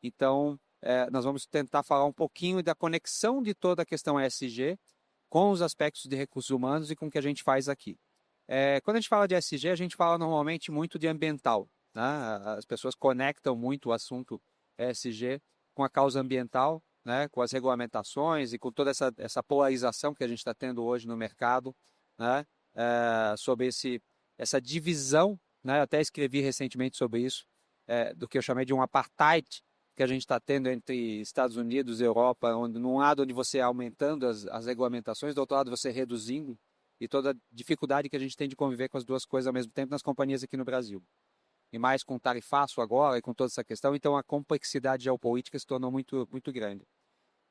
Então, nós vamos tentar falar um pouquinho da conexão de toda a questão ESG com os aspectos de recursos humanos e com o que a gente faz aqui. Quando a gente fala de ESG, a gente fala normalmente muito de ambiental, né? As pessoas conectam muito o assunto ESG com a causa ambiental, né? Com as regulamentações e com toda essa polarização que a gente está tendo hoje no mercado, né? Sobre essa divisão, né? Eu até escrevi recentemente sobre isso, do que eu chamei de um apartheid que a gente está tendo entre Estados Unidos e Europa, onde num lado onde você aumentando as regulamentações, do outro lado você reduzindo, e toda a dificuldade que a gente tem de conviver com as duas coisas ao mesmo tempo nas companhias aqui no Brasil. E mais com o tarifaço agora e com toda essa questão, então a complexidade geopolítica se tornou muito, muito grande.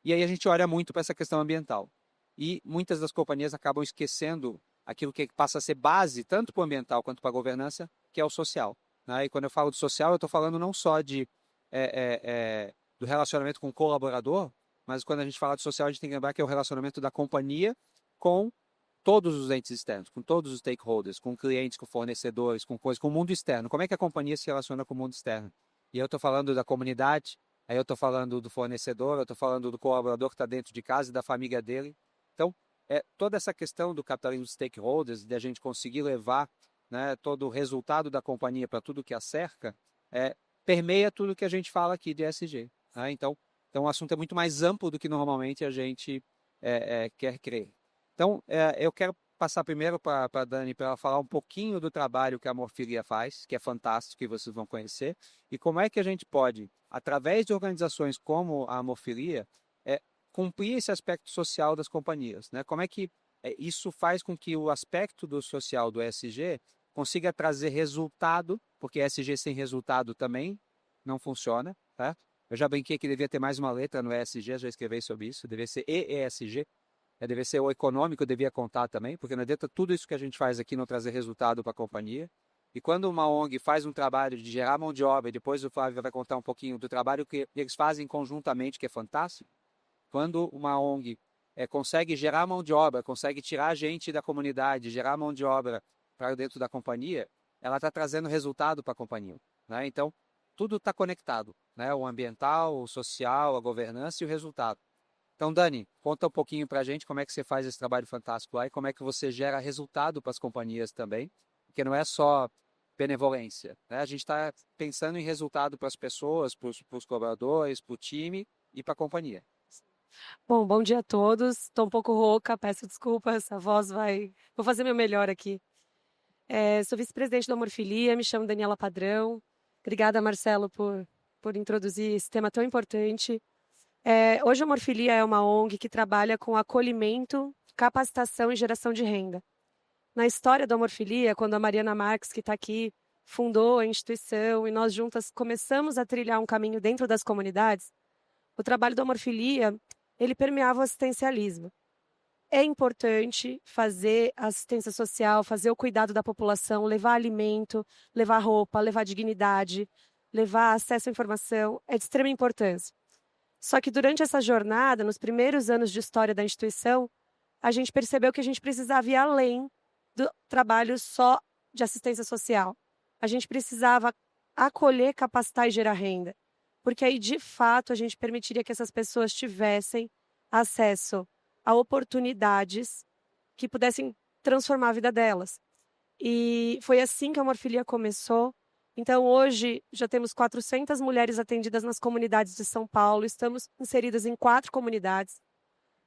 E aí a gente olha muito para essa questão ambiental. E muitas das companhias acabam esquecendo aquilo que passa a ser base, tanto para o ambiental quanto para a governança, que é o social. Né? E quando eu falo de social, eu estou falando não só do relacionamento com o colaborador, mas quando a gente fala de social, a gente tem que lembrar que é o relacionamento da companhia com todos os entes externos, com todos os stakeholders, com clientes, com fornecedores, com coisas, com o mundo externo. Como é que a companhia se relaciona com o mundo externo? E eu estou falando da comunidade, aí eu estou falando do fornecedor, eu estou falando do colaborador que está dentro de casa e da família dele. Então, toda essa questão do capitalismo de stakeholders, de a gente conseguir levar, né, todo o resultado da companhia para tudo que a cerca, permeia tudo que a gente fala aqui de ESG. Né? Então, o assunto é muito mais amplo do que normalmente a gente quer crer. Então, eu quero passar primeiro para a Dani para ela falar um pouquinho do trabalho que a Morfilia faz, que é fantástico, que vocês vão conhecer, e como é que a gente pode, através de organizações como a Morfilia, cumprir esse aspecto social das companhias. Né? Como é que isso faz com que o aspecto do social do ESG consiga trazer resultado, porque ESG sem resultado também não funciona. Tá? Eu já brinquei que devia ter mais uma letra no ESG, já escrevi sobre isso, devia ser EESG, deve ser o econômico, devia contar também, porque não adianta tudo isso que a gente faz aqui não trazer resultado para a companhia. E quando uma ONG faz um trabalho de gerar mão de obra, e depois o Flávio vai contar um pouquinho do trabalho que eles fazem conjuntamente, que é fantástico, quando uma ONG consegue gerar mão de obra, consegue tirar gente da comunidade, gerar mão de obra para dentro da companhia, ela está trazendo resultado para a companhia. Né? Então, tudo está conectado, né? O ambiental, o social, a governança e o resultado. Então, Dani, conta um pouquinho para a gente como é que você faz esse trabalho fantástico lá e como é que você gera resultado para as companhias também, porque não é só benevolência. Né? A gente está pensando em resultado para as pessoas, para os colaboradores, para o time e para a companhia. Bom, bom dia a todos. Estou um pouco rouca, peço desculpas, a voz vai. Vou fazer meu melhor aqui. Sou vice-presidente da Morfilia, me chamo Daniela Padrão. Obrigada, Marcelo, por introduzir esse tema tão importante. Hoje a Morfilia é uma ONG que trabalha com acolhimento, capacitação e geração de renda. Na história da Morfilia, quando a Mariana Marques, que está aqui, fundou a instituição e nós juntas começamos a trilhar um caminho dentro das comunidades, o trabalho da Morfilia, ele permeava o assistencialismo. É importante fazer assistência social, fazer o cuidado da população, levar alimento, levar roupa, levar dignidade, levar acesso à informação, é de extrema importância. Só que durante essa jornada, nos primeiros anos de história da instituição, a gente percebeu que a gente precisava ir além do trabalho só de assistência social. A gente precisava acolher, capacitar e gerar renda, porque aí, de fato, a gente permitiria que essas pessoas tivessem acesso a oportunidades que pudessem transformar a vida delas. E foi assim que a Morfilia começou. Então, hoje, já temos 400 mulheres atendidas nas comunidades de São Paulo, estamos inseridas em 4 comunidades.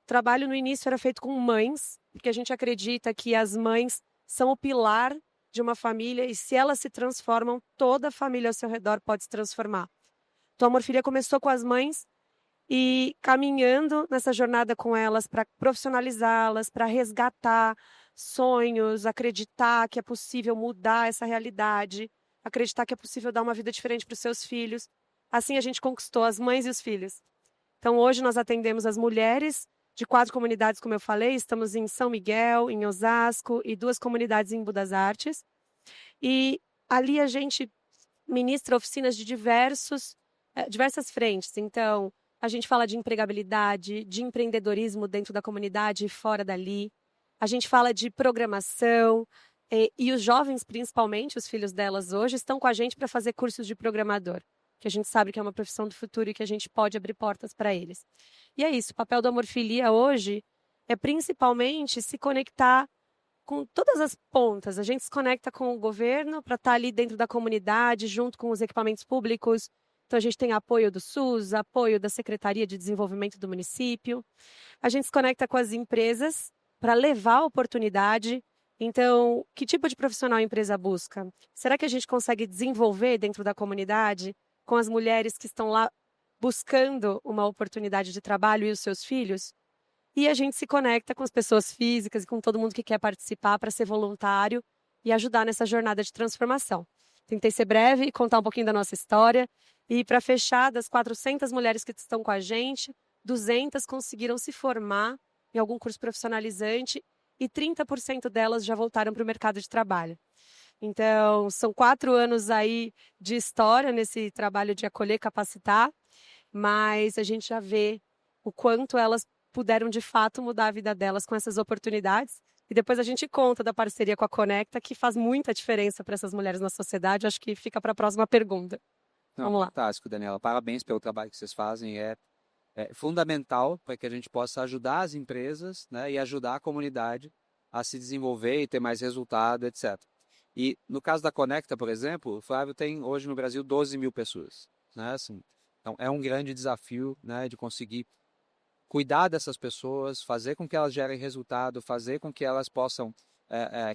O trabalho no início era feito com mães, porque a gente acredita que as mães são o pilar de uma família e se elas se transformam, toda a família ao seu redor pode se transformar. Então, a Morfilia começou com as mães e caminhando nessa jornada com elas para profissionalizá-las, para resgatar sonhos, acreditar que é possível mudar essa realidade, acreditar que é possível dar uma vida diferente para os seus filhos. Assim a gente conquistou as mães e os filhos. Então hoje nós atendemos as mulheres de 4 comunidades, como eu falei, estamos em São Miguel, em Osasco e 2 comunidades em Budas Artes. E ali a gente ministra oficinas de diversas frentes. Então, a gente fala de empregabilidade, de empreendedorismo dentro da comunidade e fora dali. A gente fala de programação. E os jovens, principalmente, os filhos delas hoje, estão com a gente para fazer cursos de programador. que a gente sabe que é uma profissão do futuro e que a gente pode abrir portas para eles. E é isso, o papel do Amorfilia hoje é principalmente se conectar com todas as pontas. A gente se conecta com o governo para estar ali dentro da comunidade, junto com os equipamentos públicos. Então, a gente tem apoio do SUS, apoio da Secretaria de Desenvolvimento do município. A gente se conecta com as empresas para levar a oportunidade. Então, que tipo de profissional a empresa busca? Será que a gente consegue desenvolver dentro da comunidade com as mulheres que estão lá buscando uma oportunidade de trabalho e os seus filhos? E a gente se conecta com as pessoas físicas e com todo mundo que quer participar para ser voluntário e ajudar nessa jornada de transformação. Tentei ser breve e contar um pouquinho da nossa história. E para fechar, das 400 mulheres que estão com a gente, 200 conseguiram se formar em algum curso profissionalizante e 30% delas já voltaram para o mercado de trabalho. Então, são 4 anos aí de história nesse trabalho de acolher, capacitar, mas a gente já vê o quanto elas puderam de fato mudar a vida delas com essas oportunidades. E depois a gente conta da parceria com a Conecta, que faz muita diferença para essas mulheres na sociedade. Acho que fica para a próxima pergunta. Não, Vamos lá. fantástico, Daniela. Parabéns pelo trabalho que vocês fazem. É fundamental para que a gente possa ajudar as empresas, né, e ajudar a comunidade a se desenvolver e ter mais resultado, etc. E no caso da Conecta, por exemplo, o Flávio tem hoje no Brasil 12 mil pessoas, né? Assim, então é um grande desafio, né, de conseguir cuidar dessas pessoas, fazer com que elas gerem resultado, fazer com que elas possam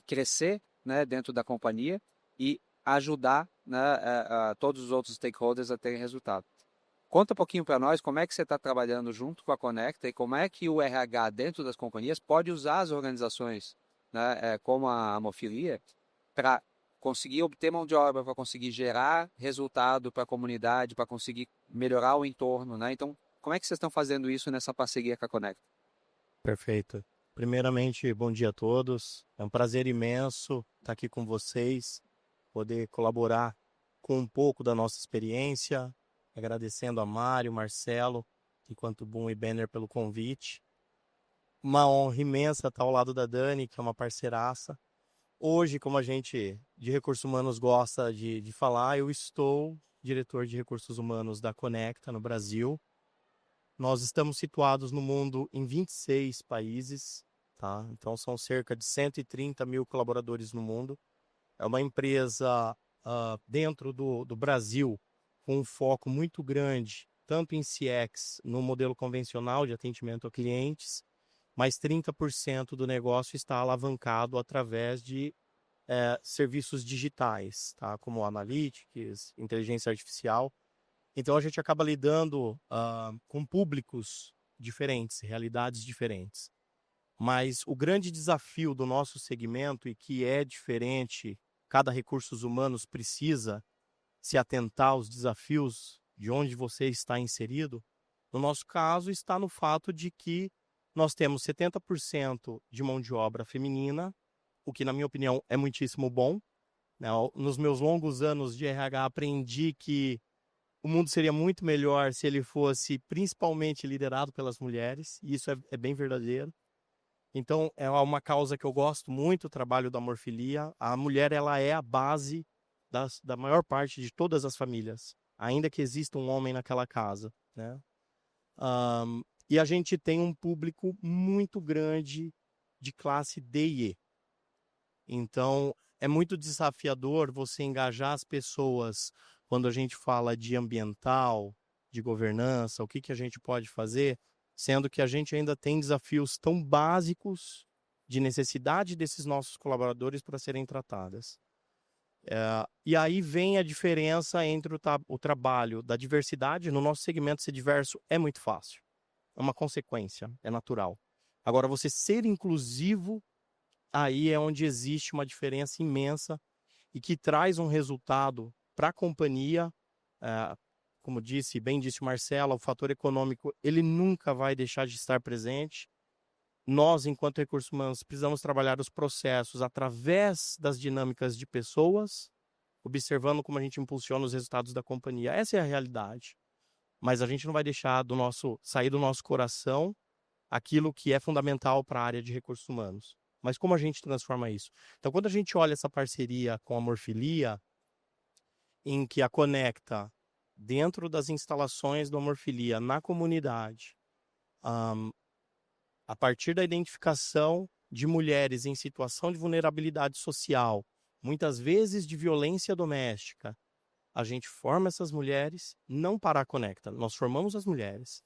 crescer, né, dentro da companhia e ajudar, né, todos os outros stakeholders a terem resultado. Conta um pouquinho para nós como é que você está trabalhando junto com a Conecta e como é que o RH dentro das companhias pode usar as organizações, né, como a Amofilia para conseguir obter mão de obra, para conseguir gerar resultado para a comunidade, para conseguir melhorar o entorno, né? Então, como é que vocês estão fazendo isso nessa parceria com a Conecta? Perfeito. Primeiramente, bom dia a todos. É um prazer imenso estar aqui com vocês, poder colaborar com um pouco da nossa experiência, agradecendo a Mário, Marcelo, enquanto Boom e Banner pelo convite. Uma honra imensa estar ao lado da Dani, que é uma parceiraça. Hoje, como a gente de recursos humanos gosta de falar, eu estou diretor de recursos humanos da Conecta no Brasil. Nós estamos situados no mundo em 26 países, tá? Então são cerca de 130 mil colaboradores no mundo. É uma empresa dentro do Brasil com um foco muito grande, tanto em CX, no modelo convencional de atendimento a clientes, mas 30% do negócio está alavancado através de serviços digitais, tá? Como analytics, inteligência artificial. Então a gente acaba lidando com públicos diferentes, realidades diferentes. Mas o grande desafio do nosso segmento, e que é diferente, cada recursos humanos precisa se atentar aos desafios de onde você está inserido, no nosso caso está no fato de que nós temos 70% de mão de obra feminina, o que na minha opinião é muitíssimo bom. Nos meus longos anos de RH aprendi que o mundo seria muito melhor se ele fosse principalmente liderado pelas mulheres, e isso é bem verdadeiro. Então, é uma causa que eu gosto muito, o trabalho da Amorfilia. A mulher, ela é a base da maior parte de todas as famílias, ainda que exista um homem naquela casa, né? E a gente tem um público muito grande de classe D e E. Então, é muito desafiador você engajar as pessoas quando a gente fala de ambiental, de governança, o que a gente pode fazer, sendo que a gente ainda tem desafios tão básicos de necessidade desses nossos colaboradores para serem tratadas. E aí vem a diferença entre o trabalho da diversidade. No nosso segmento, ser diverso é muito fácil. É uma consequência, é natural. Agora, você ser inclusivo, aí é onde existe uma diferença imensa e que traz um resultado para a companhia. Como bem disse o Marcelo, o fator econômico ele nunca vai deixar de estar presente. Nós, enquanto recursos humanos, precisamos trabalhar os processos através das dinâmicas de pessoas, observando como a gente impulsiona os resultados da companhia. Essa é a realidade. Mas a gente não vai deixar sair do nosso coração aquilo que é fundamental para a área de recursos humanos. Mas como a gente transforma isso? Então, quando a gente olha essa parceria com a Amorfilia, em que a Conecta dentro das instalações do Amorfilia, na comunidade, a partir da identificação de mulheres em situação de vulnerabilidade social, muitas vezes de violência doméstica, a gente forma essas mulheres não para a Conecta, nós formamos as mulheres.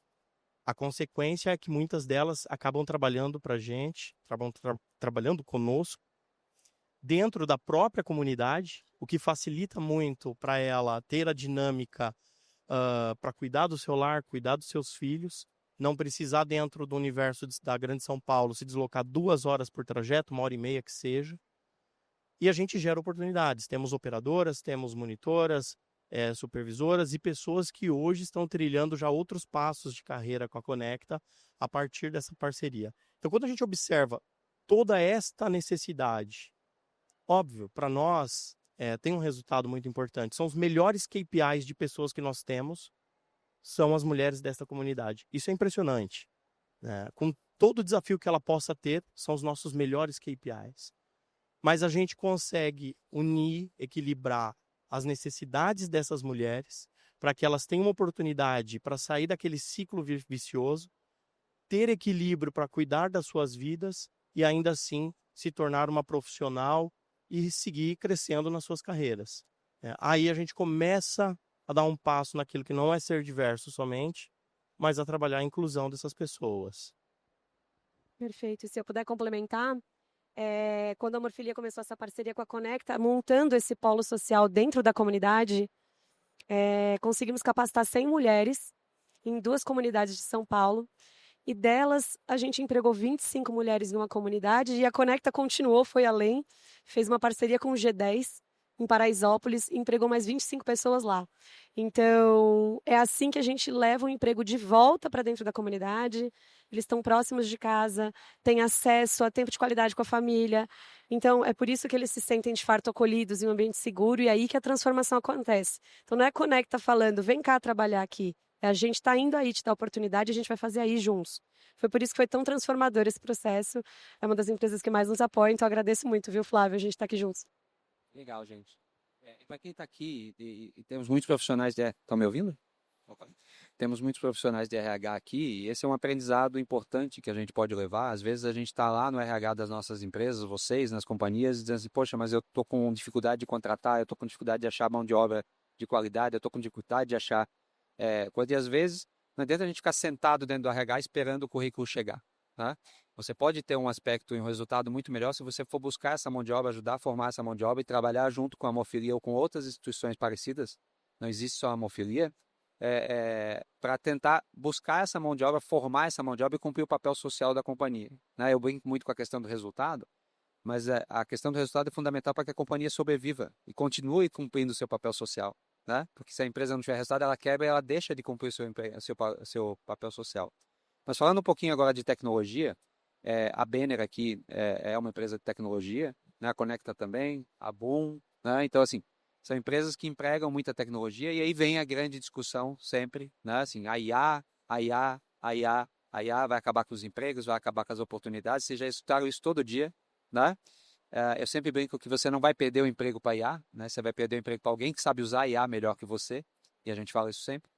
A consequência é que muitas delas acabam trabalhando para a gente, trabalhando conosco, dentro da própria comunidade, o que facilita muito para ela ter a dinâmica para cuidar do seu lar, cuidar dos seus filhos, não precisar dentro do universo da Grande São Paulo se deslocar 2 horas por trajeto, 1h30 que seja. E a gente gera oportunidades. Temos operadoras, temos monitoras, supervisoras e pessoas que hoje estão trilhando já outros passos de carreira com a Conecta a partir dessa parceria. Então, quando a gente observa toda esta necessidade, óbvio, para nós tem um resultado muito importante. São os melhores KPIs de pessoas que nós temos, são as mulheres desta comunidade. Isso é impressionante. Com todo o desafio que ela possa ter, são os nossos melhores KPIs. Mas a gente consegue unir, equilibrar as necessidades dessas mulheres para que elas tenham uma oportunidade para sair daquele ciclo vicioso, ter equilíbrio para cuidar das suas vidas e ainda assim se tornar uma profissional e seguir crescendo nas suas carreiras. Aí a gente começa a dar um passo naquilo que não é ser diverso somente, mas a trabalhar a inclusão dessas pessoas. Perfeito. E se eu puder complementar, quando a Amorfilia começou essa parceria com a Conecta, montando esse polo social dentro da comunidade, conseguimos capacitar 100 mulheres em 2 comunidades de São Paulo, e delas a gente empregou 25 mulheres numa comunidade, e a Conecta continuou, foi além, fez uma parceria com o G10 em Paraisópolis e empregou mais 25 pessoas lá. Então, é assim que a gente leva o emprego de volta para dentro da comunidade. Eles estão próximos de casa, têm acesso a tempo de qualidade com a família. Então, é por isso que eles se sentem de fato acolhidos em um ambiente seguro, e aí que a transformação acontece. Então, não é a Conecta falando, vem cá trabalhar aqui. A gente está indo aí te dar oportunidade, a gente vai fazer aí juntos. Foi por isso que foi tão transformador esse processo. É uma das empresas que mais nos apoia, então agradeço muito, viu, Flávio? A gente está aqui juntos. Legal, gente. Para quem está aqui, e temos muitos profissionais de... Estão me ouvindo? Opa. Temos muitos profissionais de RH aqui, e esse é um aprendizado importante que a gente pode levar. Às vezes a gente está lá no RH das nossas empresas, vocês, nas companhias, dizendo assim, poxa, mas eu estou com dificuldade de contratar, eu estou com dificuldade de achar mão de obra de qualidade, eu estou com dificuldade de achar coisa. E às vezes não adianta a gente ficar sentado dentro do RH esperando o currículo chegar, tá? Você pode ter um aspecto e um resultado muito melhor se você for buscar essa mão de obra, ajudar a formar essa mão de obra e trabalhar junto com a Amorfilia ou com outras instituições parecidas. Não existe só a Amorfilia. Para tentar buscar essa mão de obra, formar essa mão de obra e cumprir o papel social da companhia, né? Eu brinco muito com a questão do resultado, mas a questão do resultado é fundamental para que a companhia sobreviva e continue cumprindo o seu papel social, né? Porque se a empresa não tiver resultado, ela quebra e ela deixa de cumprir o seu papel social. Mas falando um pouquinho agora de tecnologia, a Benner aqui é uma empresa de tecnologia, né? A Conecta também, a Boom, né? Então, assim, são empresas que empregam muita tecnologia, e aí vem a grande discussão sempre, né? Assim, a IA vai acabar com os empregos, vai acabar com as oportunidades. Vocês já escutaram isso todo dia, né? Eu sempre brinco que você não vai perder o emprego para IA, né? Você vai perder o emprego para alguém que sabe usar IA melhor que você, e a gente fala isso sempre.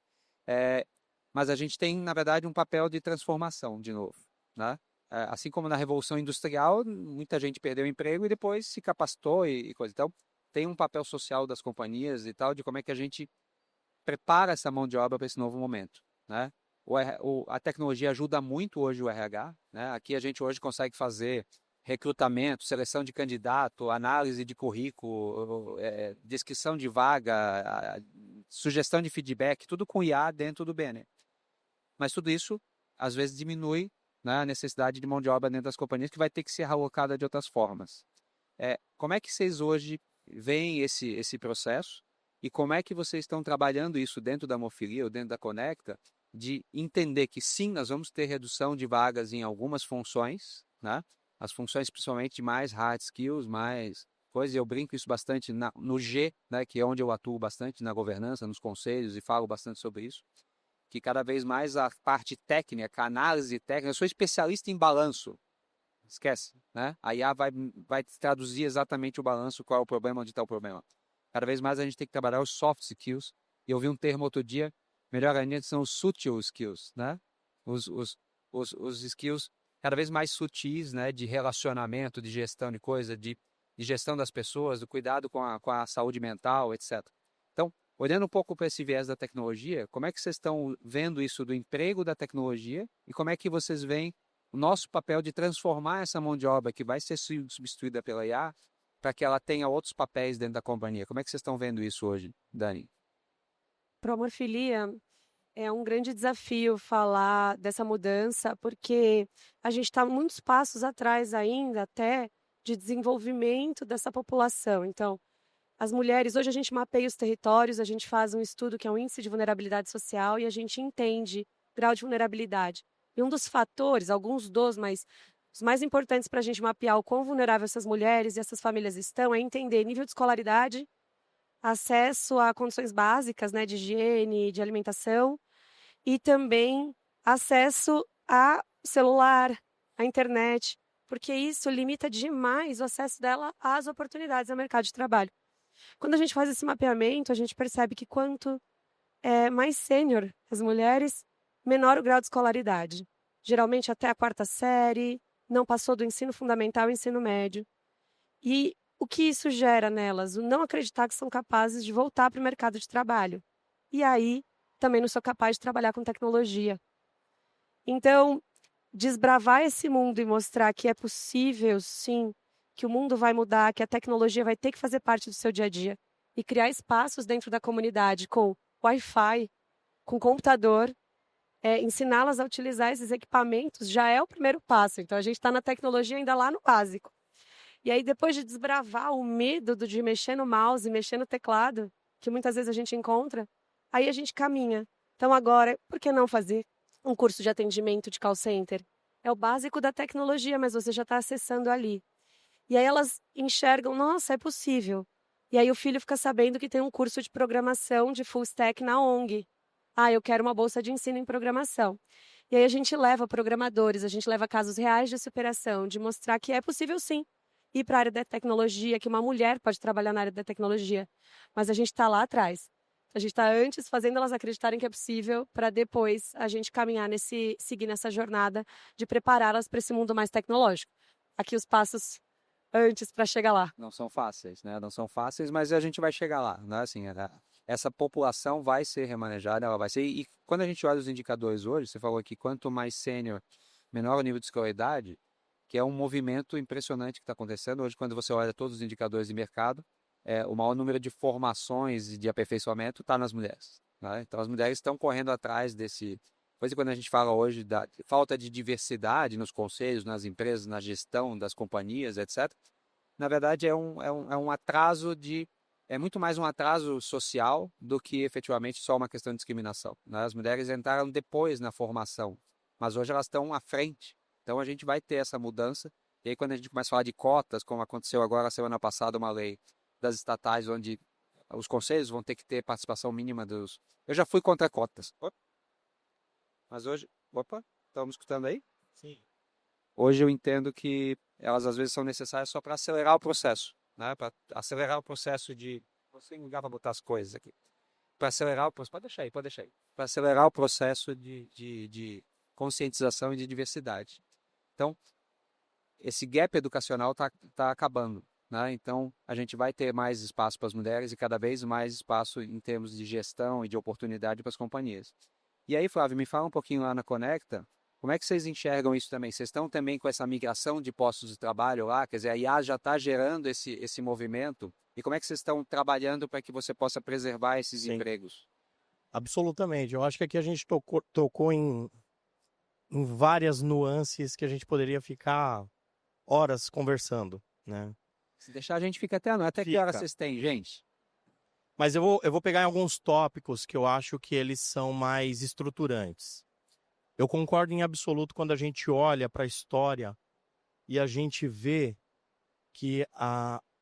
Mas a gente tem, na verdade, um papel de transformação, de novo, né? Assim como na Revolução Industrial, muita gente perdeu o emprego e depois se capacitou e coisa. Então, tem um papel social das companhias e tal, de como é que a gente prepara essa mão de obra para esse novo momento, né? A tecnologia ajuda muito hoje o RH, né? Aqui a gente hoje consegue fazer recrutamento, seleção de candidato, análise de currículo, descrição de vaga, sugestão de feedback, tudo com IA dentro do Benner. Mas tudo isso, às vezes, diminui, né, a necessidade de mão de obra dentro das companhias, que vai ter que ser alocada de outras formas. Como é que vocês hoje veem esse processo, e como é que vocês estão trabalhando isso dentro da Amorfilia ou dentro da Conecta, de entender que sim, nós vamos ter redução de vagas em algumas funções, né? As funções principalmente de mais hard skills, mais coisa, eu brinco isso bastante no G, né, que é onde eu atuo bastante, na governança, nos conselhos, e falo bastante sobre isso, que cada vez mais a parte técnica, a análise técnica, eu sou especialista em balanço, esquece, né? A IA vai traduzir exatamente o balanço, qual é o problema, onde está o problema. Cada vez mais a gente tem que trabalhar os soft skills, E eu vi um termo outro dia, melhor ainda, são os sutil skills, né? Os skills cada vez mais sutis, né? De relacionamento, de gestão de coisa, de gestão das pessoas, do cuidado com a saúde mental, etc. Então, olhando um pouco para esse viés da tecnologia, como é que vocês estão vendo isso do emprego da tecnologia e como é que vocês veem o nosso papel de transformar essa mão de obra que vai ser substituída pela IA para que ela tenha outros papéis dentro da companhia? Como é que vocês estão vendo isso hoje, Dani? Para a Morfilia, é um grande desafio falar dessa mudança, porque a gente está muitos passos atrás ainda, até de desenvolvimento dessa população. Então, as mulheres, hoje a gente mapeia os territórios, a gente faz um estudo que é o índice de vulnerabilidade social e a gente entende o grau de vulnerabilidade. E um dos fatores, alguns dos, mas os mais importantes para a gente mapear o quão vulnerável essas mulheres e essas famílias estão é entender nível de escolaridade, acesso a condições básicas, né, de higiene, de alimentação, e também acesso a celular, à internet, porque isso limita demais o acesso dela às oportunidades do mercado de trabalho. Quando a gente faz esse mapeamento, a gente percebe que quanto mais sênior as mulheres, menor o grau de escolaridade. Geralmente até a 4ª série, não passou do ensino fundamental ao ensino médio. E o que isso gera nelas? O não acreditar que são capazes de voltar para o mercado de trabalho. E aí, também não sou capaz de trabalhar com tecnologia. Então, desbravar esse mundo e mostrar que é possível, sim, que o mundo vai mudar, que a tecnologia vai ter que fazer parte do seu dia a dia e criar espaços dentro da comunidade com Wi-Fi, com computador, ensiná-las a utilizar esses equipamentos já é o primeiro passo. Então, a gente está na tecnologia ainda lá no básico. E aí, depois de desbravar o medo de mexer no mouse, mexer no teclado, que muitas vezes a gente encontra, aí a gente caminha. Então, agora, por que não fazer um curso de atendimento de call center? É o básico da tecnologia, mas você já está acessando ali. E aí elas enxergam, nossa, é possível. E aí o filho fica sabendo que tem um curso de programação de full stack na ONG. Ah, eu quero uma bolsa de ensino em programação. E aí a gente leva programadores, a gente leva casos reais de superação, de mostrar que é possível sim ir para a área da tecnologia, que uma mulher pode trabalhar na área da tecnologia. Mas a gente está lá atrás. A gente está antes fazendo elas acreditarem que é possível, para depois a gente caminhar seguir nessa jornada de prepará-las para esse mundo mais tecnológico. Aqui os passos antes para chegar lá. Não são fáceis, né? Não são fáceis, mas a gente vai chegar lá, né? Assim, essa população vai ser remanejada, ela vai ser. E quando a gente olha os indicadores hoje, você falou que quanto mais sênior, menor o nível de escolaridade, que é um movimento impressionante que está acontecendo hoje, quando você olha todos os indicadores de mercado, o maior número de formações e de aperfeiçoamento está nas mulheres, né? Então as mulheres estão correndo atrás desse. Coisa quando a gente fala hoje da falta de diversidade nos conselhos, nas empresas, na gestão das companhias, etc. Na verdade, é um atraso é muito mais um atraso social do que efetivamente só uma questão de discriminação, né? As mulheres entraram depois na formação, mas hoje elas estão à frente. Então a gente vai ter essa mudança. E aí quando a gente começa a falar de cotas, como aconteceu agora semana passada, uma lei das estatais onde os conselhos vão ter que ter participação mínima dos. Eu já fui contra cotas. Mas hoje. Opa, estamos escutando aí? Sim. Hoje eu entendo que elas às vezes são necessárias só para acelerar o processo, né? Para acelerar o processo de. Você ligar para botar as coisas aqui. Para acelerar o processo. Pode deixar aí, pode deixar aí. Para acelerar o processo de conscientização e de diversidade. Então, esse gap educacional tá acabando, né? Então, a gente vai ter mais espaço para as mulheres e cada vez mais espaço em termos de gestão e de oportunidade para as companhias. E aí, Flávio, me fala um pouquinho lá na Conecta, como é que vocês enxergam isso também? Vocês estão também com essa migração de postos de trabalho lá? Quer dizer, a IA já está gerando esse movimento? E como é que vocês estão trabalhando para que você possa preservar esses Sim. empregos? Absolutamente. Eu acho que aqui a gente tocou em várias nuances que a gente poderia ficar horas conversando, né? Se deixar, a gente fica até a noite. Até que hora vocês têm, gente? Mas eu vou pegar em alguns tópicos que eu acho que eles são mais estruturantes. Eu concordo em absoluto quando a gente olha para a história e a gente vê que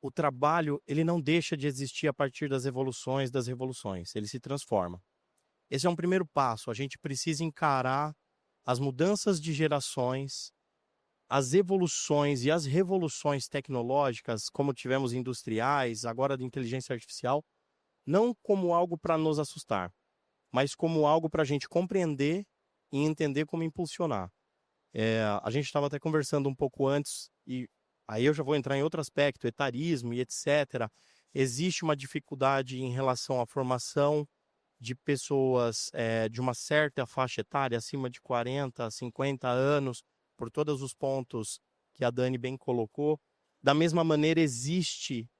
o trabalho ele não deixa de existir a partir das evoluções das revoluções, ele se transforma. Esse é um primeiro passo, a gente precisa encarar as mudanças de gerações, as evoluções e as revoluções tecnológicas, como tivemos industriais, agora de inteligência artificial, não como algo para nos assustar, mas como algo para a gente compreender e entender como impulsionar. A gente estava até conversando um pouco antes, e aí eu já vou entrar em outro aspecto, etarismo e etc. Existe uma dificuldade em relação à formação de pessoas de uma certa faixa etária, acima de 40, 50 anos, por todos os pontos que a Dani bem colocou. Da mesma maneira, existe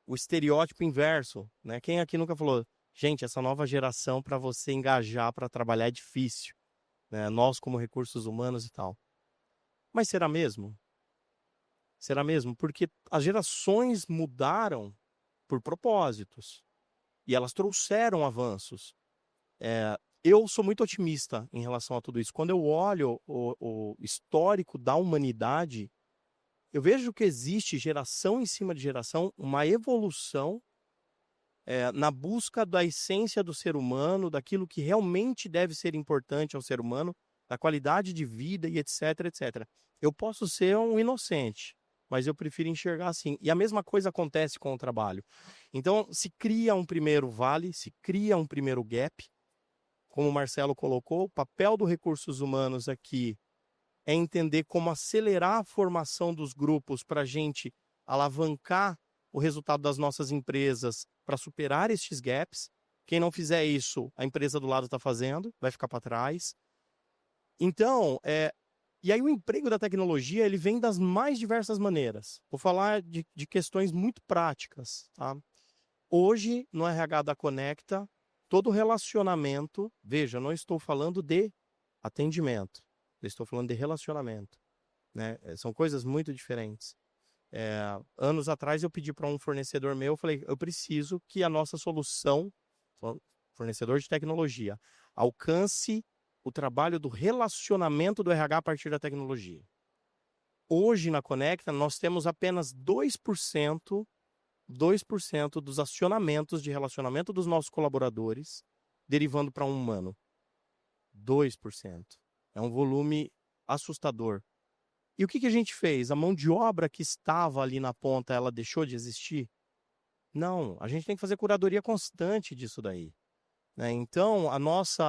o estereótipo inverso, né? Quem aqui nunca falou, gente, essa nova geração, para você engajar para trabalhar é difícil, né? Nós, como recursos humanos e tal. Mas será mesmo? Será mesmo? Porque as gerações mudaram por propósitos e elas trouxeram avanços. Eu sou muito otimista em relação a tudo isso. Quando eu olho o histórico da humanidade, eu vejo que existe geração em cima de geração uma evolução na busca da essência do ser humano, daquilo que realmente deve ser importante ao ser humano, da qualidade de vida e etc, etc. Eu posso ser um inocente, mas eu prefiro enxergar assim. E a mesma coisa acontece com o trabalho. Então, se cria um primeiro vale, se cria um primeiro gap. Como o Marcelo colocou, o papel dos recursos humanos aqui é entender como acelerar a formação dos grupos para a gente alavancar o resultado das nossas empresas para superar estes gaps. Quem não fizer isso, a empresa do lado está fazendo, vai ficar para trás. Então, e aí o emprego da tecnologia ele vem das mais diversas maneiras. Vou falar de questões muito práticas. Tá? Hoje, no RH da Conecta, todo relacionamento, veja, não estou falando de atendimento, eu estou falando de relacionamento, né? São coisas muito diferentes. Anos atrás eu pedi para um fornecedor meu, eu falei, eu preciso que a nossa solução, fornecedor de tecnologia, alcance o trabalho do relacionamento do RH a partir da tecnologia. Hoje na Conecta nós temos apenas 2% dos acionamentos de relacionamento dos nossos colaboradores derivando para um humano. 2%. É um volume assustador. E o que a gente fez? A mão de obra que estava ali na ponta, ela deixou de existir? Não, a gente tem que fazer curadoria constante disso daí. Né? Então,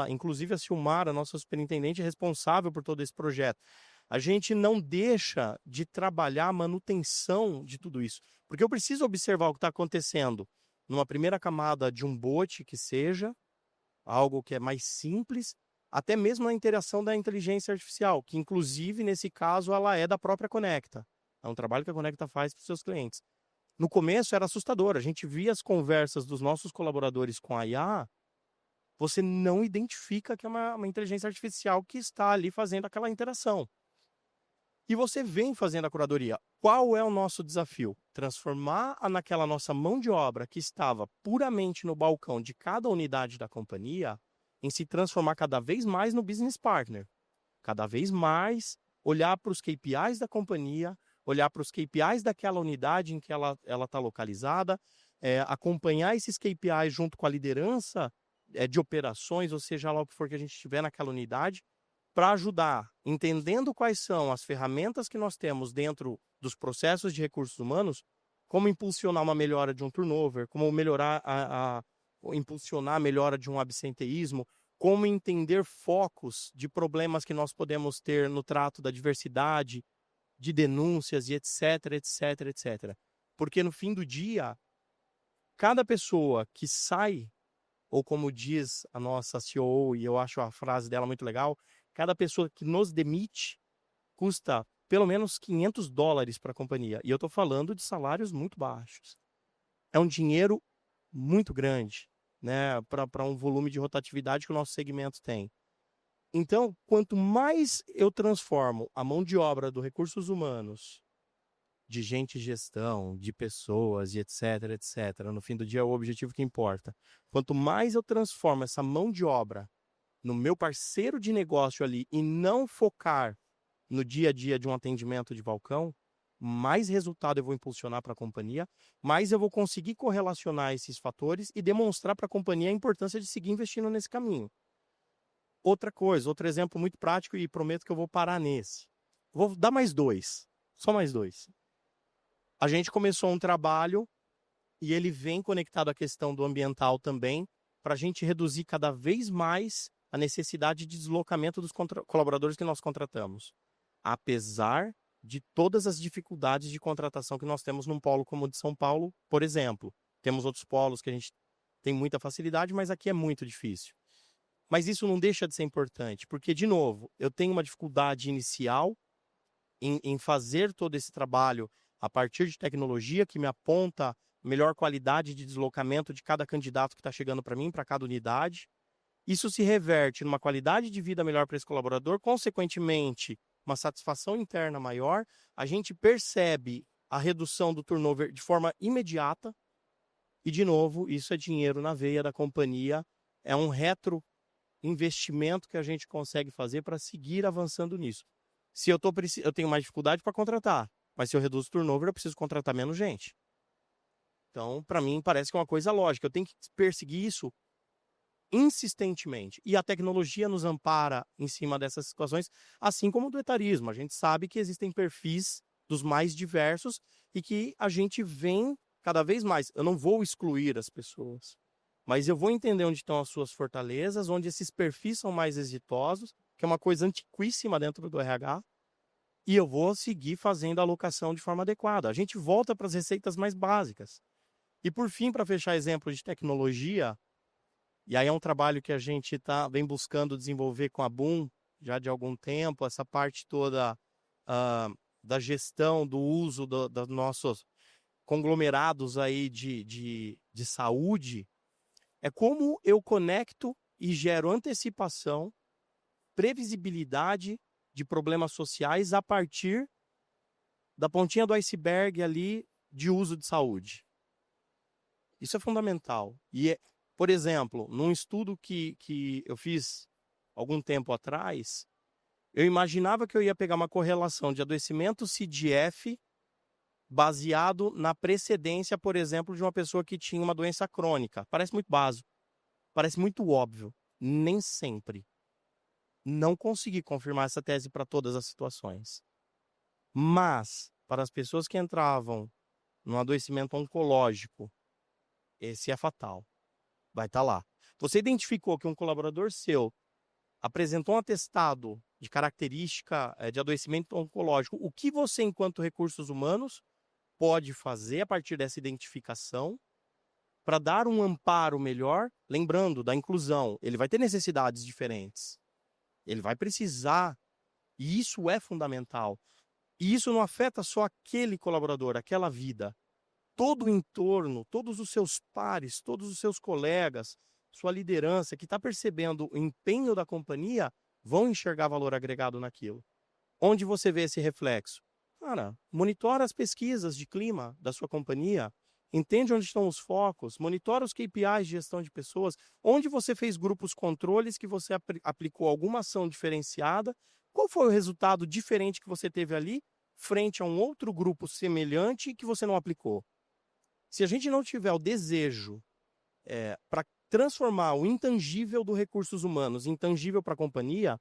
inclusive a Silmara, a nossa superintendente, é responsável por todo esse projeto. A gente não deixa de trabalhar a manutenção de tudo isso. Porque eu preciso observar o que está acontecendo numa primeira camada de um bot que seja, algo que é mais simples, até mesmo na interação da inteligência artificial, que inclusive, nesse caso, ela é da própria Conecta. É um trabalho que a Conecta faz para os seus clientes. No começo era assustador, a gente via as conversas dos nossos colaboradores com a IA, você não identifica que é uma inteligência artificial que está ali fazendo aquela interação. E você vem fazendo a curadoria. Qual é o nosso desafio? Transformar naquela nossa mão de obra que estava puramente no balcão de cada unidade da companhia em se transformar cada vez mais no business partner. Cada vez mais olhar para os KPIs da companhia, olhar para os KPIs daquela unidade em que ela está localizada, acompanhar esses KPIs junto com a liderança de operações, ou seja lá o que for que a gente tiver naquela unidade, para ajudar, entendendo quais são as ferramentas que nós temos dentro dos processos de recursos humanos, como impulsionar uma melhora de um turnover, como melhorar impulsionar a melhora de um absenteísmo, como entender focos de problemas que nós podemos ter no trato da diversidade, de denúncias e etc, etc, etc. Porque no fim do dia, cada pessoa que sai, ou como diz a nossa CEO, e eu acho a frase dela muito legal, cada pessoa que nos demite custa pelo menos $500 para a companhia. E eu estou falando de salários muito baixos. É um dinheiro muito grande, né, para um volume de rotatividade que o nosso segmento tem. Então, quanto mais eu transformo a mão de obra dos recursos humanos, de gente de gestão, de pessoas e etc, etc, no fim do dia é o objetivo que importa. Quanto mais eu transformo essa mão de obra no meu parceiro de negócio ali e não focar no dia a dia de um atendimento de balcão, mais resultado eu vou impulsionar para a companhia, mais eu vou conseguir correlacionar esses fatores e demonstrar para a companhia a importância de seguir investindo nesse caminho. Outra coisa, outro exemplo muito prático e prometo que eu vou parar nesse. Vou dar mais dois, só mais dois. A gente começou um trabalho e ele vem conectado à questão do ambiental também, para a gente reduzir cada vez mais a necessidade de deslocamento dos colaboradores que nós contratamos. Apesar de todas as dificuldades de contratação que nós temos num polo como o de São Paulo, por exemplo. Temos outros polos que a gente tem muita facilidade, mas aqui é muito difícil. Mas isso não deixa de ser importante, porque, de novo, eu tenho uma dificuldade inicial em fazer todo esse trabalho a partir de tecnologia que me aponta melhor qualidade de deslocamento de cada candidato que está chegando para mim, para cada unidade. Isso se reverte numa qualidade de vida melhor para esse colaborador, consequentemente, uma satisfação interna maior. A gente percebe a redução do turnover de forma imediata. E, de novo, isso é dinheiro na veia da companhia, é um retroinvestimento que a gente consegue fazer para seguir avançando nisso. Se eu tenho mais dificuldade para contratar, mas se eu reduzo o turnover, eu preciso contratar menos gente. Então, para mim, parece que é uma coisa lógica. Eu tenho que perseguir isso insistentemente. E a tecnologia nos ampara em cima dessas situações, assim como do etarismo. A gente sabe que existem perfis dos mais diversos e que a gente vem cada vez mais. Eu não vou excluir as pessoas, mas eu vou entender onde estão as suas fortalezas, onde esses perfis são mais exitosos, que é uma coisa antiquíssima dentro do RH, e eu vou seguir fazendo a alocação de forma adequada. A gente volta para as receitas mais básicas. E, por fim, para fechar exemplo de tecnologia, e aí é um trabalho que a gente vem buscando desenvolver com a Boom já de algum tempo, essa parte toda da gestão, do uso dos nossos conglomerados aí de saúde, é como eu conecto e gero antecipação, previsibilidade de problemas sociais a partir da pontinha do iceberg ali de uso de saúde. Isso é fundamental. E, por exemplo, num estudo que eu fiz algum tempo atrás, eu imaginava que eu ia pegar uma correlação de adoecimento CDF baseado na precedência, por exemplo, de uma pessoa que tinha uma doença crônica. Parece muito básico, parece muito óbvio. Nem sempre. Não consegui confirmar essa tese para todas as situações. Mas, para as pessoas que entravam num adoecimento oncológico, esse é fatal. Vai estar lá. Você identificou que um colaborador seu apresentou um atestado de característica de adoecimento oncológico. O que você, enquanto recursos humanos, pode fazer a partir dessa identificação para dar um amparo melhor? Lembrando da inclusão, ele vai ter necessidades diferentes. Ele vai precisar, e isso é fundamental. E isso não afeta só aquele colaborador, aquela vida. Todo o entorno, todos os seus pares, todos os seus colegas, sua liderança, que está percebendo o empenho da companhia, vão enxergar valor agregado naquilo. Onde você vê esse reflexo? Cara, monitora as pesquisas de clima da sua companhia, entende onde estão os focos, monitora os KPIs de gestão de pessoas, onde você fez grupos controles que você aplicou alguma ação diferenciada, qual foi o resultado diferente que você teve ali, frente a um outro grupo semelhante que você não aplicou. Se a gente não tiver o desejo para transformar o intangível dos recursos humanos em tangível para a companhia,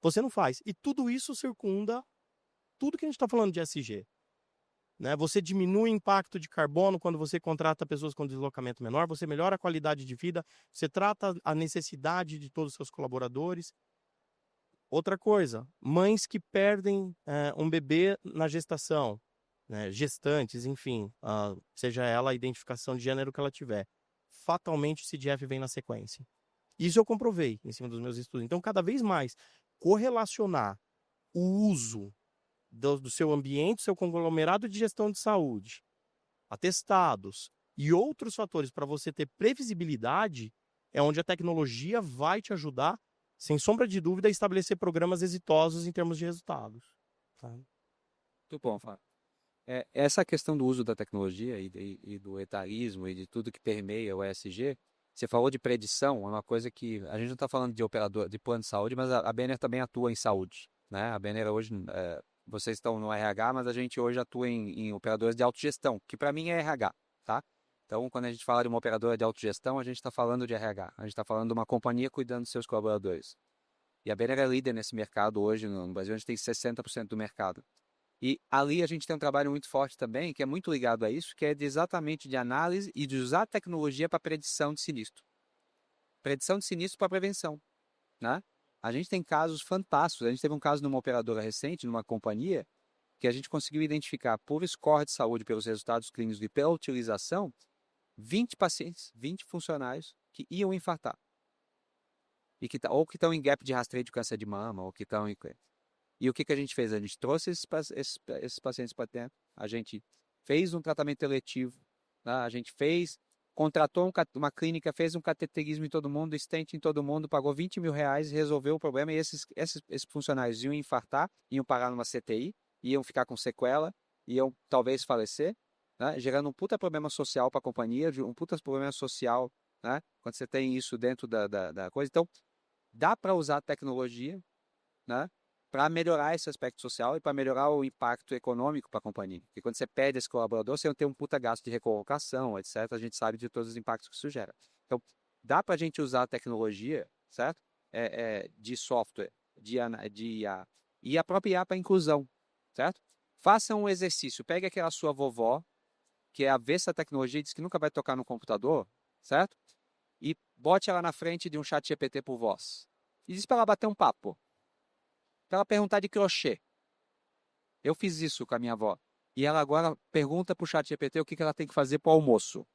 você não faz. E tudo isso circunda tudo que a gente está falando de ESG. Né? Você diminui o impacto de carbono quando você contrata pessoas com deslocamento menor, você melhora a qualidade de vida, você trata a necessidade de todos os seus colaboradores. Outra coisa, mães que perdem um bebê na gestação, né? Gestantes, enfim, seja ela a identificação de gênero que ela tiver, fatalmente o CDF vem na sequência. Isso eu comprovei em cima dos meus estudos. Então, cada vez mais, correlacionar o uso do seu ambiente, seu conglomerado de gestão de saúde, atestados e outros fatores para você ter previsibilidade, é onde a tecnologia vai te ajudar, sem sombra de dúvida, a estabelecer programas exitosos em termos de resultados. Tá? Muito bom, Fábio. Essa questão do uso da tecnologia e do etarismo e de tudo que permeia o ESG, você falou de predição, é uma coisa que a gente não está falando de operador, de plano de saúde, mas a Benner também atua em saúde. Né? A Benner hoje, vocês estão no RH, mas a gente hoje atua em operadores de autogestão, que para mim é RH. Tá? Então, quando a gente fala de uma operadora de autogestão, a gente está falando de RH, a gente está falando de uma companhia cuidando dos seus colaboradores. E a Benner é líder nesse mercado hoje, no Brasil a gente tem 60% do mercado. E ali a gente tem um trabalho muito forte também, que é muito ligado a isso, que é exatamente de análise e de usar a tecnologia para predição de sinistro. Predição de sinistro para prevenção, né? A gente tem casos fantásticos. A gente teve um caso numa operadora recente, numa companhia, que a gente conseguiu identificar por score de saúde, pelos resultados clínicos e pela utilização, 20 pacientes, 20 funcionários que iam infartar. E ou que estão em gap de rastreio de câncer de mama, ou que estão em... E o que a gente fez? A gente trouxe esses pacientes para dentro, a gente fez um tratamento eletivo, né? A gente contratou uma clínica, fez um cateterismo em todo mundo, stent em todo mundo, pagou R$ 20.000 e resolveu o problema. E esses funcionários iam infartar, iam parar numa CTI, iam ficar com sequela, iam talvez falecer, né? Gerando um puta problema social para a companhia, um puta problema social, né? Quando você tem isso dentro da coisa. Então, dá para usar a tecnologia, né, para melhorar esse aspecto social e para melhorar o impacto econômico para a companhia. Porque quando você perde esse colaborador, você tem um puta gasto de recolocação, etc. A gente sabe de todos os impactos que isso gera. Então, dá para a gente usar a tecnologia, certo? De software, e a própria IA para inclusão, certo? Faça um exercício, pegue aquela sua vovó, que é avessa a tecnologia e diz que nunca vai tocar no computador, certo? E bote ela na frente de um chat GPT por voz. E diz para ela bater um papo. Para ela perguntar de crochê. Eu fiz isso com a minha avó. E ela agora pergunta para o chat GPT o que ela tem que fazer para o almoço.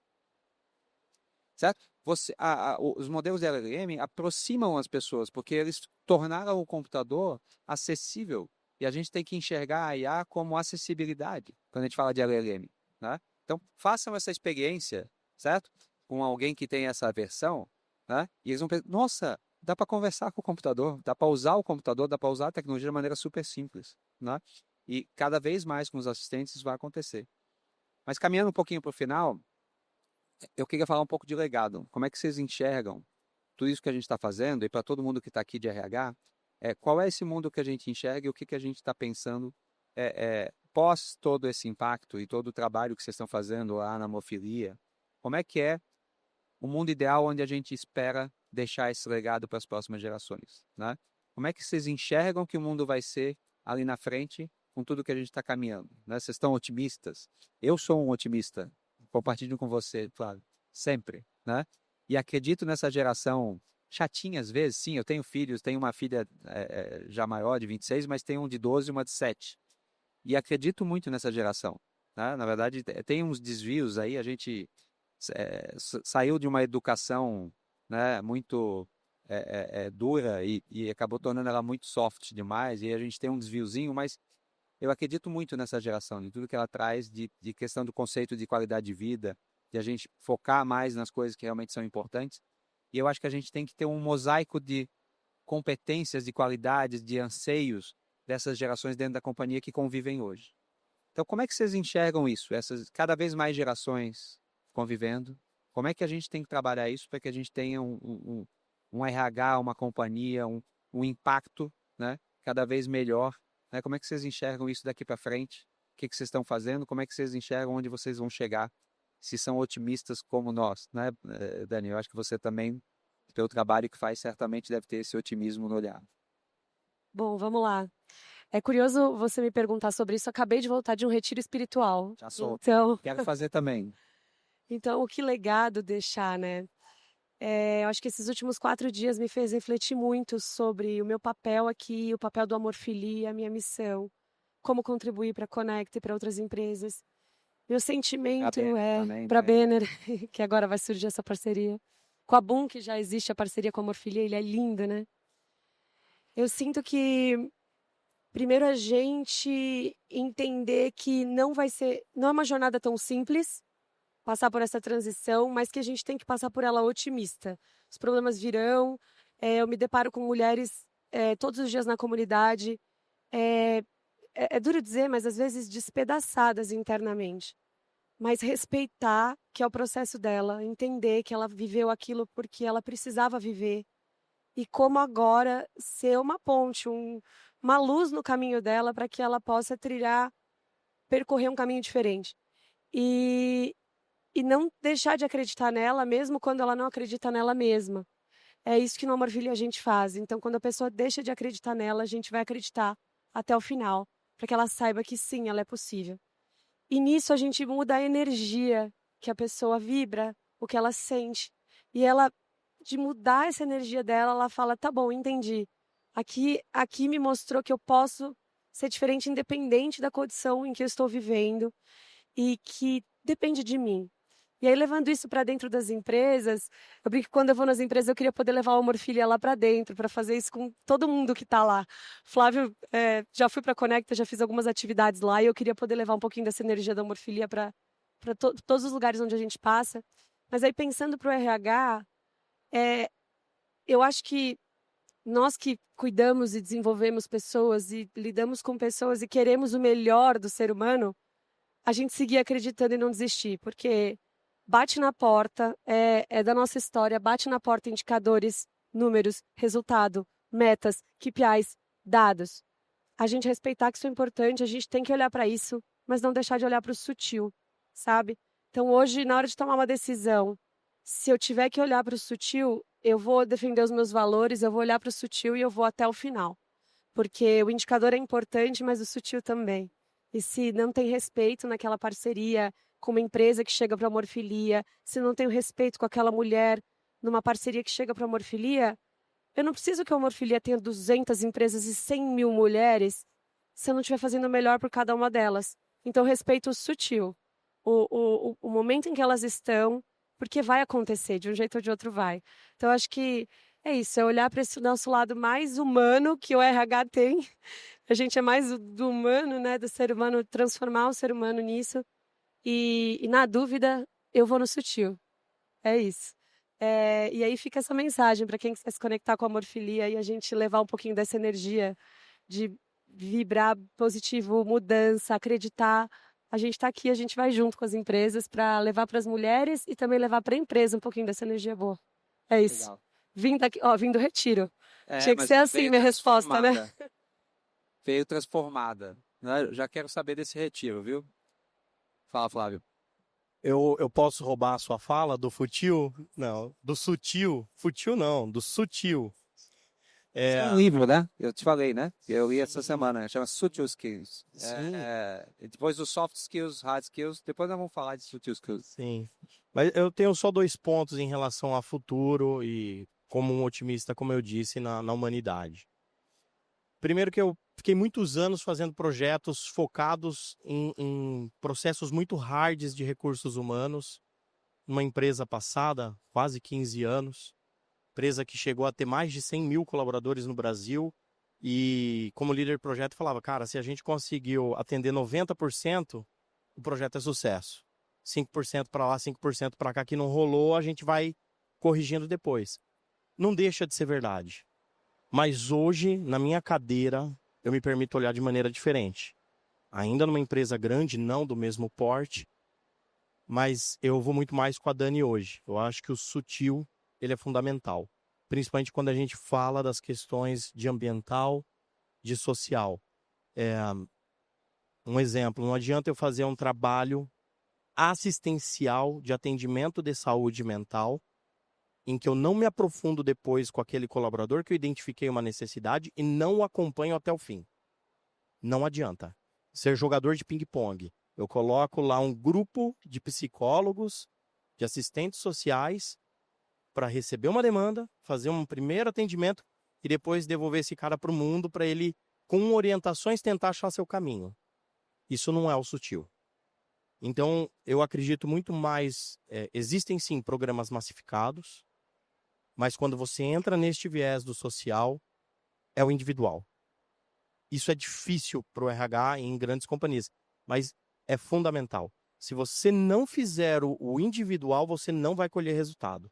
Certo? Os modelos de LLM aproximam as pessoas, porque eles tornaram o computador acessível. E a gente tem que enxergar a IA como acessibilidade, quando a gente fala de LLM. Né? Então, façam essa experiência, certo? Com alguém que tem essa versão, né? E eles vão pensar, nossa, dá para conversar com o computador, dá para usar o computador, dá para usar a tecnologia de maneira super simples, né? E cada vez mais com os assistentes isso vai acontecer. Mas caminhando um pouquinho para o final, eu queria falar um pouco de legado. Como é que vocês enxergam tudo isso que a gente está fazendo? E para todo mundo que está aqui de RH, qual é esse mundo que a gente enxerga e o que a gente está pensando pós todo esse impacto e todo o trabalho que vocês estão fazendo lá na hemofilia? Como é que é o mundo ideal onde a gente espera deixar esse legado para as próximas gerações, né? Como é que vocês enxergam que o mundo vai ser ali na frente com tudo que a gente está caminhando, né? Vocês estão otimistas? Eu sou um otimista, compartilho com você, Flávio, sempre, né? E acredito nessa geração chatinha às vezes, sim, eu tenho filhos, tenho uma filha já maior, de 26, mas tenho um de 12 e uma de 7. E acredito muito nessa geração, né? Na verdade, tem uns desvios aí, a gente saiu de uma educação, né, muito dura e acabou tornando ela muito soft demais, e a gente tem um desviozinho, mas eu acredito muito nessa geração, de tudo que ela traz de questão do conceito de qualidade de vida, de a gente focar mais nas coisas que realmente são importantes, e eu acho que a gente tem que ter um mosaico de competências, de qualidades, de anseios dessas gerações dentro da companhia que convivem hoje. Então, como é que vocês enxergam isso? Essas cada vez mais gerações convivendo. Como é que a gente tem que trabalhar isso para que a gente tenha um RH, uma companhia, um impacto, né, cada vez melhor? Né? Como é que vocês enxergam isso daqui para frente? O que vocês estão fazendo? Como é que vocês enxergam onde vocês vão chegar? Se são otimistas como nós, né, Dani? Eu acho que você também, pelo trabalho que faz, certamente deve ter esse otimismo no olhar. Bom, vamos lá. É curioso você me perguntar sobre isso. Acabei de voltar de um retiro espiritual. Já sou. Então, Quero fazer também. então o que legado deixar, né? Eu acho que esses últimos 4 dias me fez refletir muito sobre o meu papel aqui, o papel do Amorfilia, a minha missão, como contribuir para a Conect e para outras empresas. Meu sentimento para a Banner, que agora vai surgir essa parceria. Com a Boom, que já existe a parceria com a Amorfilia, ele é lindo, né? Eu sinto que primeiro a gente entender que não é uma jornada tão simples passar por essa transição, mas que a gente tem que passar por ela otimista. Os problemas virão, eu me deparo com mulheres todos os dias na comunidade, é duro dizer, mas às vezes despedaçadas internamente. Mas respeitar que é o processo dela, entender que ela viveu aquilo porque ela precisava viver, e como agora ser uma ponte, uma luz no caminho dela para que ela possa percorrer um caminho diferente. E não deixar de acreditar nela, mesmo quando ela não acredita nela mesma. É isso que no Amorfilia a gente faz. Então, quando a pessoa deixa de acreditar nela, a gente vai acreditar até o final. para que ela saiba que sim, ela é possível. E nisso a gente muda a energia que a pessoa vibra, o que ela sente. E ela, de mudar essa energia dela, ela fala: tá bom, entendi. Aqui me mostrou que eu posso ser diferente independente da condição em que eu estou vivendo e que depende de mim. E aí, levando isso para dentro das empresas, eu brinco que quando eu vou nas empresas, eu queria poder levar o Amorfilia lá para dentro, para fazer isso com todo mundo que está lá. Flávio, já fui para a Conecta, já fiz algumas atividades lá, e eu queria poder levar um pouquinho dessa energia da Amorfilia para todos os lugares onde a gente passa. Mas aí, pensando para o RH, eu acho que nós que cuidamos e desenvolvemos pessoas e lidamos com pessoas e queremos o melhor do ser humano, a gente seguir acreditando e não desistir, porque bate na porta, é da nossa história, bate na porta indicadores, números, resultado, metas, KPIs, dados. A gente respeitar que isso é importante, a gente tem que olhar para isso, mas não deixar de olhar para o sutil, sabe? Então hoje, na hora de tomar uma decisão, se eu tiver que olhar para o sutil, eu vou defender os meus valores, eu vou olhar para o sutil e eu vou até o final. Porque o indicador é importante, mas o sutil também. E se não tem respeito naquela parceria com uma empresa que chega para a Amorfilia, se não tem o respeito com aquela mulher numa parceria que chega para a Amorfilia, eu não preciso que a Amorfilia tenha 200 empresas e 100 mil mulheres se eu não estiver fazendo o melhor por cada uma delas. Então, respeito o sutil, o momento em que elas estão, porque vai acontecer, de um jeito ou de outro vai. Então, acho que é isso, é olhar para esse nosso lado mais humano que o RH tem. A gente é mais do humano, né, do ser humano, transformar o ser humano nisso. E na dúvida, eu vou no sutil. É isso. E aí fica essa mensagem para quem quiser se conectar com a Amorfilia e a gente levar um pouquinho dessa energia de vibrar positivo, mudança, acreditar. A gente está aqui, a gente vai junto com as empresas para levar para as mulheres e também levar para a empresa um pouquinho dessa energia boa. É isso. Legal. Vim daqui, ó, vim do retiro. Tinha que Mas ser assim veio minha resposta, né? transformada. Veio transformada. Né? Já quero saber desse retiro, viu? Fala, Flávio. Eu posso roubar a sua fala do futil? Não, do sutil. Futil não, do sutil. É um livro, né? Eu te falei, né? Eu li essa semana, chama Sutil Skills. Sim. Depois os Soft Skills, Hard Skills, depois nós vamos falar de Sutil Skills. Sim. Mas eu tenho só 2 pontos em relação a futuro e como um otimista, como eu disse, na humanidade. Primeiro que eu fiquei muitos anos fazendo projetos focados em processos muito hards de recursos humanos, numa empresa passada, quase 15 anos, empresa que chegou a ter mais de 100 mil colaboradores no Brasil, e como líder de projeto falava, cara, se a gente conseguiu atender 90%, o projeto é sucesso. 5% para lá, 5% para cá, que não rolou, a gente vai corrigindo depois. Não deixa de ser verdade. Mas hoje, na minha cadeira, eu me permito olhar de maneira diferente. Ainda numa empresa grande, não do mesmo porte, mas eu vou muito mais com a Dani hoje. Eu acho que o sutil, ele é fundamental. Principalmente quando a gente fala das questões de ambiental, de social. Um exemplo, não adianta eu fazer um trabalho assistencial de atendimento de saúde mental, em que eu não me aprofundo depois com aquele colaborador que eu identifiquei uma necessidade e não o acompanho até o fim. Não adianta. Ser jogador de ping-pong. Eu coloco lá um grupo de psicólogos, de assistentes sociais, para receber uma demanda, fazer um primeiro atendimento e depois devolver esse cara para o mundo para ele, com orientações, tentar achar seu caminho. Isso não é o sutil. Então, eu acredito muito mais... existem, sim, programas massificados, mas quando você entra neste viés do social, é o individual. Isso é difícil para o RH em grandes companhias, mas é fundamental. Se você não fizer o individual, você não vai colher resultado.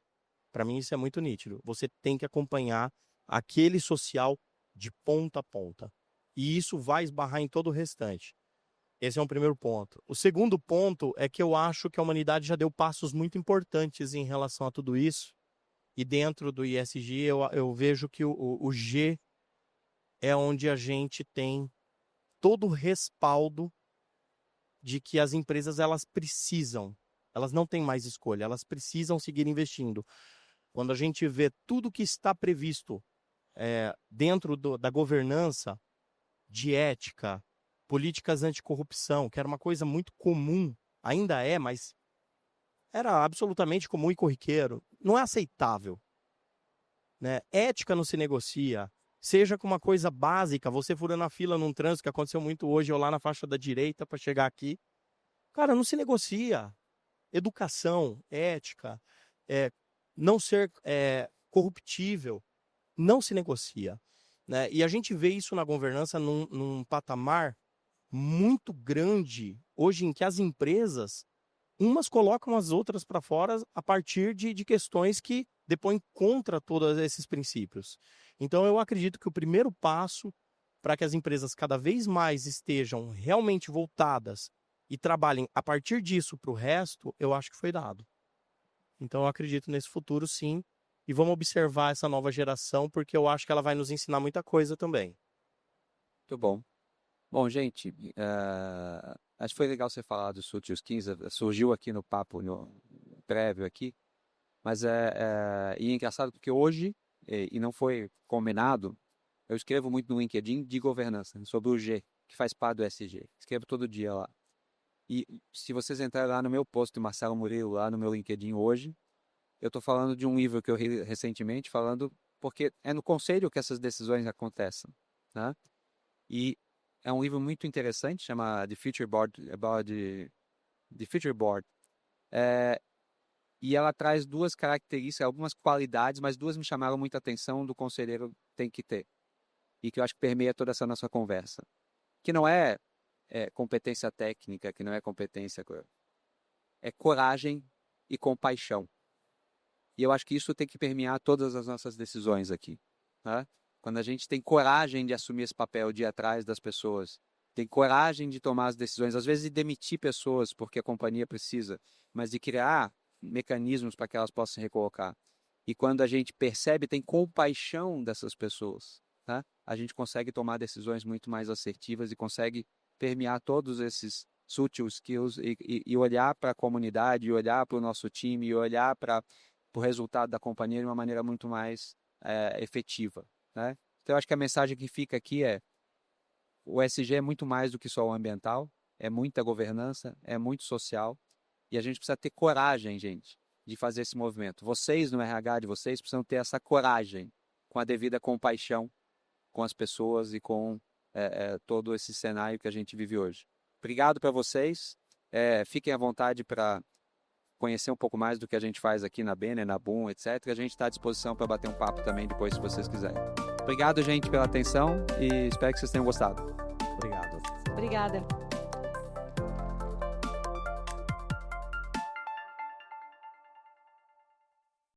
Para mim, isso é muito nítido. Você tem que acompanhar aquele social de ponta a ponta. E isso vai esbarrar em todo o restante. Esse é um primeiro ponto. O segundo ponto é que eu acho que a humanidade já deu passos muito importantes em relação a tudo isso. E dentro do ISG, eu vejo que o G é onde a gente tem todo o respaldo de que as empresas elas não têm mais escolha, elas precisam seguir investindo. Quando a gente vê tudo que está previsto dentro da governança, de ética, políticas anticorrupção, que era uma coisa muito comum, ainda é, mas era absolutamente comum e corriqueiro. Não é aceitável, né? Ética não se negocia. Seja com uma coisa básica, você furando a fila num trânsito, que aconteceu muito hoje, eu lá na faixa da direita para chegar aqui. Cara, não se negocia. Educação, ética, não ser corruptível, não se negocia, né? E a gente vê isso na governança num patamar muito grande, hoje em que as empresas, umas colocam as outras para fora a partir de questões que depõem contra todos esses princípios. Então, eu acredito que o primeiro passo para que as empresas cada vez mais estejam realmente voltadas e trabalhem a partir disso para o resto, eu acho que foi dado. Então, eu acredito nesse futuro, sim, e vamos observar essa nova geração, porque eu acho que ela vai nos ensinar muita coisa também. Muito bom. Bom, gente, acho que foi legal você falar dos Sutil Skills, surgiu aqui no papo no prévio aqui, mas e é engraçado porque hoje, e não foi combinado, eu escrevo muito no LinkedIn de governança, sobre o G, que faz parte do SG. Escrevo todo dia lá. E se vocês entrarem lá no meu post do Marcelo Murilo, lá no meu LinkedIn hoje, eu estou falando de um livro que eu li recentemente, porque é no conselho que essas decisões acontecem, né? E é um livro muito interessante, chama The Future Board, The Future Board. E ela traz duas características, algumas qualidades, mas duas me chamaram muita atenção do conselheiro tem que ter. E que eu acho que permeia toda essa nossa conversa. Que não é competência técnica, que não é competência... É coragem e compaixão. E eu acho que isso tem que permear todas as nossas decisões aqui, tá? Quando a gente tem coragem de assumir esse papel de ir atrás das pessoas, tem coragem de tomar as decisões, às vezes de demitir pessoas porque a companhia precisa, mas de criar mecanismos para que elas possam se recolocar. E quando a gente percebe, tem compaixão dessas pessoas, tá? A gente consegue tomar decisões muito mais assertivas e consegue permear todos esses sutil skills e olhar para a comunidade, e olhar para o nosso time, e olhar para o resultado da companhia de uma maneira muito mais efetiva, né? Então, eu acho que a mensagem que fica aqui o ESG é muito mais do que só o ambiental, é muita governança, é muito social, e a gente precisa ter coragem, gente, de fazer esse movimento. Vocês, no RH de vocês, precisam ter essa coragem, com a devida compaixão com as pessoas e com todo esse cenário que a gente vive hoje. Obrigado para vocês, fiquem à vontade para conhecer um pouco mais do que a gente faz aqui na Benner, na Boom, etc. A gente está à disposição para bater um papo também depois, se vocês quiserem. Obrigado, gente, pela atenção e espero que vocês tenham gostado. Obrigado. Obrigada.